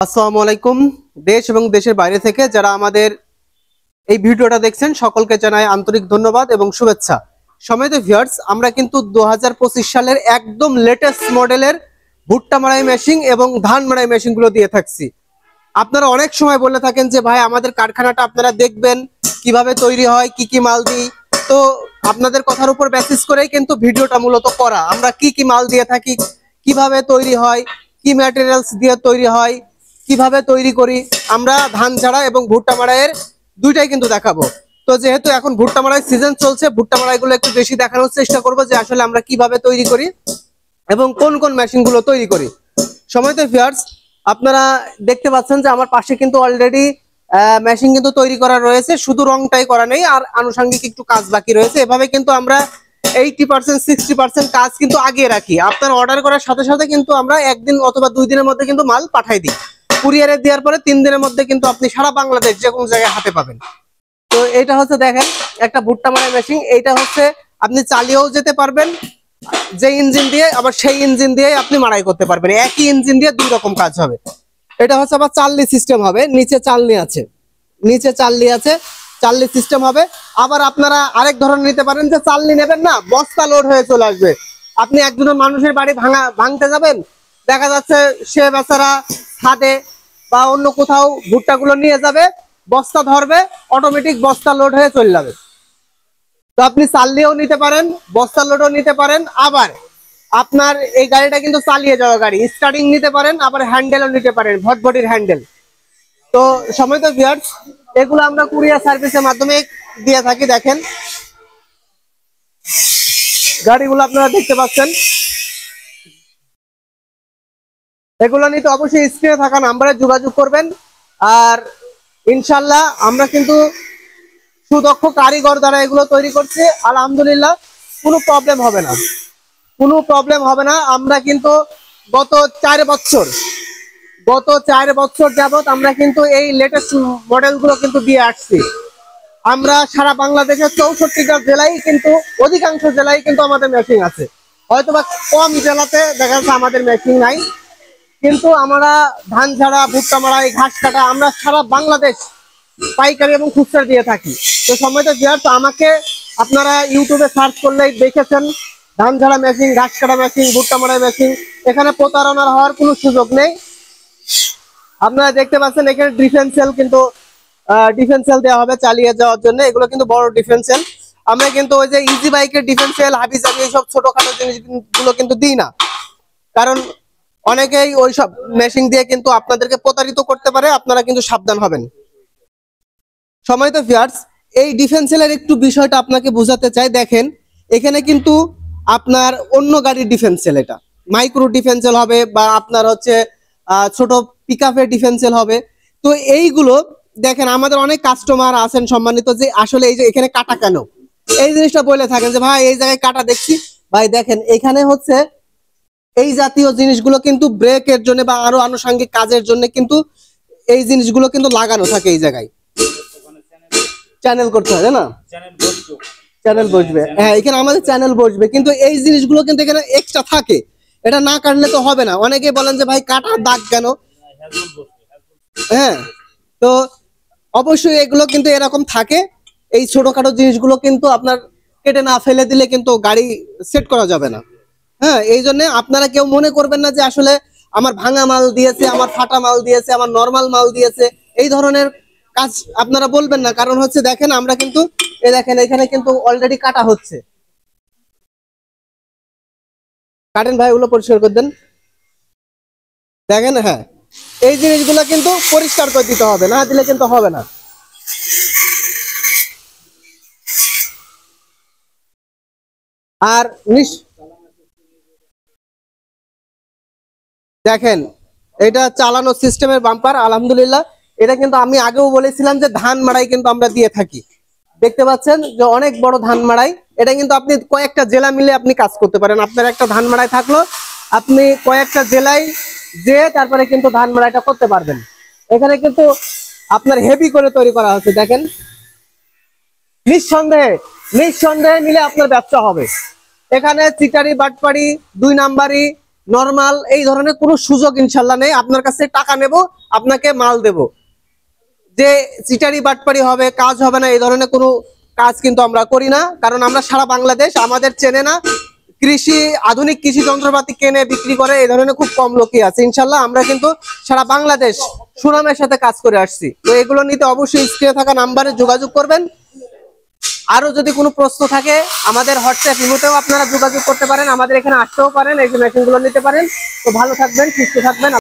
আসসালামু আলাইকুম। দেশ এবং দেশের বাইরে থেকে যারা আমাদের এই ভিডিওটা দেখছেন সকলকে জানাই আন্তরিক ধন্যবাদ এবং শুভেচ্ছা। সম্মানিত ভিউয়ার্স, আমরা কিন্তু 2025 সালের একদম লেটেস্ট মডেলের ভুট্টা মাড়াই মেশিন এবং ধান মাড়াই মেশিনগুলো দিয়ে থাকছি। আপনারা অনেক সময় বলে থাকেন যে ভাই আমাদের কারখানাটা আপনারা দেখবেন কিভাবে তৈরি হয়, কি কি মাল দিই। তো আপনাদের কথার উপর বেসিস করেই কিন্তু ভিডিওটা মূলত করা। আমরা কি কি মাল দিয়ে থাকি, কিভাবে তৈরি হয়, কি ম্যাটেরিয়ালস দিয়ে তৈরি হয়, কিভাবে তৈরি করি, আমরা ধান ঝাড়া এবং ভুট্টা মাড়াইয়ের দুইটাই কিন্তু দেখাবো। তো যেহেতু এখন ভুট্টা মাড়াই সিজন চলছে, ভুট্টা মাড়াইগুলো একটু বেশি দেখানোর চেষ্টা করবো যে আসলে আমরা কিভাবে তৈরি করি এবং কোন কোন মেশিনগুলো তৈরি করি। সম্মানিত ভিউয়ার্স, আপনারা দেখতে পাচ্ছেন যে আমার পাশে কিন্তু অলরেডি মেশিন কিন্তু তৈরি করা রয়েছে, শুধু রংটাই করা নেই, আর আনুষঙ্গিক একটু কাজ বাকি রয়েছে। এভাবে কিন্তু আমরা 80% 60% কাজ কিন্তু আগিয়ে রাখি। আপনার অর্ডার করার সাথে সাথে কিন্তু আমরা একদিন অথবা 2 দিনের মধ্যে কিন্তু মাল পাঠাই দিই। কুরিয়ারে দেওয়ার পরে 3 দিনের মধ্যে কিন্তু আপনি সারা বাংলাদেশ যে কোনো জায়গায় হাতে পাবেন। তো এটা হচ্ছে দেখেন একটা ভুট্টা মাড়াই মেশিন। এইটা হচ্ছে আপনি চালিয়েও যেতে পারবেন যে ইঞ্জিন দিয়ে, আবার সেই ইঞ্জিন দিয়ে আপনি মাড়াই করতে পারবেন। একই ইঞ্জিন দিয়ে দুই রকম কাজ হবে। এটা হচ্ছে আবার চালনি সিস্টেম হবে, নিচে চালনি আছে, নিচে চালনি আছে, চালনি সিস্টেম হবে। আবার আপনারা আরেক ধরনের নিতে পারেন যে চালনি নেবেন না, বস্তা লোড হয়ে চলে আসবে। আপনি একজনের মানুষের বাড়ি ভাঙতে যাবেন, দেখা যাচ্ছে সে বেচারা ছাদে বা অন্য কোথাও ভুট্টাগুলো নিয়ে যাবে, বস্তা ধরবে, অটোমেটিক বস্তা লোড হয়ে চলে যাবে। তো আপনি চালনিও নিতে পারেন, বস্তা লোডও নিতে পারেন। আবার আপনার এই গাড়িটা কিন্তু চালিয়ে যাওয়া গাড়ি, স্টার্টিং নিতে পারেন, আবার হ্যান্ডেলও নিতে পারেন, ভটভটির হ্যান্ডেল। তো সম্মানিত ভিউয়ার্স, এগুলো আমরা কুরিয়ার সার্ভিসের মাধ্যমে দিয়ে থাকি। দেখেন গাড়িগুলো আপনারা দেখতে পাচ্ছেন। এগুলো নিতে অবশ্যই স্ক্রিনে থাকা নাম্বারে যোগাযোগ করবেন। আর ইনশাল্লাহ আমরা কিন্তু সুদক্ষ কারিগর দ্বারা এগুলো তৈরি করছি। আলহামদুলিল্লাহ কোনো প্রবলেম হবে না, কোনো প্রবলেম হবে না। আমরা কিন্তু গত 4 বছর যাবত আমরা কিন্তু এই লেটেস্ট মডেলগুলো কিন্তু দিয়ে আসছি। আমরা সারা বাংলাদেশের 64টা জেলায় কিন্তু, অধিকাংশ জেলায় কিন্তু আমাদের মেশিন আছে। হয়তোবা কম জেলাতে দেখা যাচ্ছে আমাদের মেশিন নাই, কিন্তু আমরা ধান ঝাড়া, ভুট্টা মাড়াই, ঘাস কাটা আমরা সারা বাংলাদেশ পাইকারি এবং খুচরা দিয়ে থাকি। তো সময়টা দেওয়ার তো আমাকে আপনারা ইউটিউবে সার্চ করলেই দেখেছেন ধান ঝাড়া মেশিন, ঘাস কাটা মেশিন, ভুট্টা মাড়াই মেশিন। এখানে প্রতারণার হওয়ার কোনো সুযোগ নেই। আপনারা দেখতে পাচ্ছেন এখানে ডিফেন্সিয়াল কিন্তু ডিফেন্সিয়াল দেওয়া হবে চালিয়ে যাওয়ার জন্য। এগুলো কিন্তু বড় ডিফেন্সিয়াল। আমরা কিন্তু ওই যে ইজি বাইকের ডিফেন্সিয়াল, হাবিজাবি এইসব ছোটখাটো জিনিসগুলো কিন্তু দিই না, কারণ অনেকেই ওই সব মেশিন দিয়ে কিন্তু আপনাদেরকে প্রতারিত করতে পারে। আপনারা কিন্তু সাবধান হবেন। সম্মানিত ভিউয়ার্স, এই ডিফেন্সিয়ালের একটু বিষয়টা আপনাকে বোঝাতে চাই। দেখেন এখানে কিন্তু আপনার অন্য গাড়ির ডিফেন্সিয়াল, এটা মাইক্রো ডিফেন্সিয়াল হবে বা আপনার হচ্ছে ছোট পিকআপের ডিফেন্সিয়াল হবে। তো এইগুলো দেখেন আমাদের অনেক কাস্টমার আছেন সম্মানিত, যে আসলে এই যে এখানে কাটা কেন, এই জিনিসটা বলে থাকেন যে ভাই এই জায়গায় কাটা দেখছি। ভাই দেখেন এখানে হচ্ছে এই জাতীয় জিনিসগুলো কিন্তু ব্রেকের জন্য বা আরো আনুষঙ্গিক কাজের জন্য কিন্তু এই জিনিসগুলো কিন্তু লাগানো থাকে। এই জায়গায় চ্যানেল করতে হয় না, চ্যানেল বসবে, হ্যাঁ এখানে আমাদের চ্যানেল বসবে, কিন্তু এই জিনিসগুলো কিন্তু এখানে এক্সট্রা থাকে। এটা না কাটলে তো হবে না। অনেকেই বলেন যে ভাই কাটার দাগ কেন, হ্যাঁ তো অবশ্যই এগুলো কিন্তু এরকম থাকে। এই ছোটখাটো জিনিসগুলো কিন্তু আপনার কেটে না ফেলে দিলে কিন্তু গাড়ি সেট করা যাবে না। হ্যাঁ, এই জন্য আপনারা কেউ মনে করবেন না যে আসলে আমার ভাঙা মাল দিয়েছে, আমার ফাটা মাল দিয়েছে, আমার নরমাল মাল দিয়েছে, এই ধরনের কাজ আপনারা বলবেন না। কারণ হচ্ছে দেখেন আমরা কিন্তু এই দেখেন এখানে কিন্তু অলরেডি কাটা হচ্ছে। কাটেন ভাই, ওগুলো পরিষ্কার করে দেন। দেখেন হ্যাঁ, এই জিনিসগুলো কিন্তু পরিষ্কার করে দিতে হবে, না দিলে কিন্তু হবে না। আর দেখেন এটা চালানো সিস্টেমের বাম্পার। আলহামদুলিল্লাহ এটা কিন্তু আমি আগেও বলেছিলাম যে ধান মাড়াই কিন্তু আমরা দিয়ে থাকি। দেখতে পাচ্ছেন যে অনেক বড় ধান মাড়াই। এটা কিন্তু আপনি কয়েকটা জেলা মিলে আপনি কাজ করতে পারেন। আপনার একটা ধান মাড়াই থাকলো, আপনি কয়েকটা জেলায় যে তারপরে কিন্তু ধান মাড়াইটা করতে পারবেন। এখানে কিন্তু আপনার হেভি করে তৈরি করা হচ্ছে। দেখেন নিঃসন্দেহে নিঃসন্দেহে নিলে আপনার ব্যবসা হবে। এখানে চিটারি বাটপাড়ি, 2 নাম্বারি নরমাল এই ধরনের কোনো সুযোগ ইনশাল্লাহ নেই। আপনার কাছে টাকা নেব, আপনাকে মাল দেব, যে চিটারি বাটপারি হবে, কাজ হবে না, এই ধরনের কোনো কাজ কিন্তু আমরা করি না। কারণ আমরা সারা বাংলাদেশ, আমাদের চেনে না, কৃষি আধুনিক কৃষি যন্ত্রপাতি কেনে বিক্রি করে এই ধরনের খুব কম লোকই আছে। ইনশাল্লাহ আমরা কিন্তু সারা বাংলাদেশ সুনামের সাথে কাজ করে আসছি। তো এগুলো নিতে অবশ্যই স্ক্রিনে থাকা নাম্বারে যোগাযোগ করবেন। আরো যদি কোনো প্রশ্ন থাকে আমাদের হোয়াটসঅ্যাপ ইমোতেও আপনারা যোগাযোগ করতে পারেন, আমাদের এখানে আসতেও পারেন, এই মেশিনগুলো নিতে পারেন। তো ভালো থাকবেন, সুস্থ থাকবেন।